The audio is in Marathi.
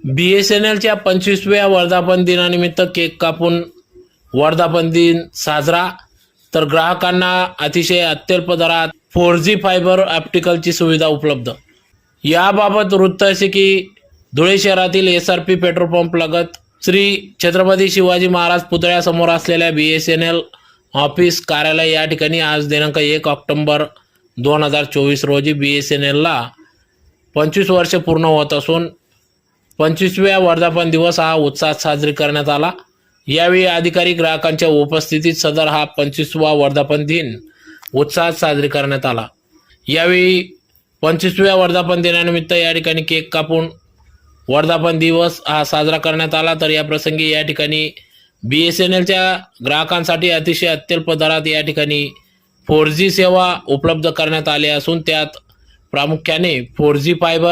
BSNLच्या 25व्या वर्धापन दिनानिमित्त केक कापून वर्धापन दिन साजरा। तर ग्राहकांना अतिशय अत्यल्प दरात 4G फायबर ऑप्टिकलची सुविधा उपलब्ध। याबाबत वृत्त असे की धुळे शहरातील SRP पेट्रोल पंप लगत श्री छत्रपती शिवाजी महाराज पुतळ्यासमोर असलेल्या BSNL ऑफिस कार्यालय या ठिकाणी आज दिनांक 1 ऑक्टोबर 2024 रोजी BSNLला 25 वर्षे पूर्ण होत असून 25व्या वर्धापन दिवस हा उत्साहात साजरी करण्यात आला। यावेळी अधिकारी ग्राहकांच्या उपस्थितीत सदर हा 25वा वर्धापन दिन उत्साहात साजरी करण्यात आला। यावेळी 25व्या वर्धापन दिनानिमित्त या ठिकाणी केक कापून वर्धापन दिवस हा साजरा करण्यात आला। तर या प्रसंगी या ठिकाणी BSNLच्या ग्राहकांसाठी अतिशय अत्यल्प दरात या ठिकाणी 4G सेवा उपलब्ध करण्यात आली असून त्यात प्रामुख्याने 4G फायबर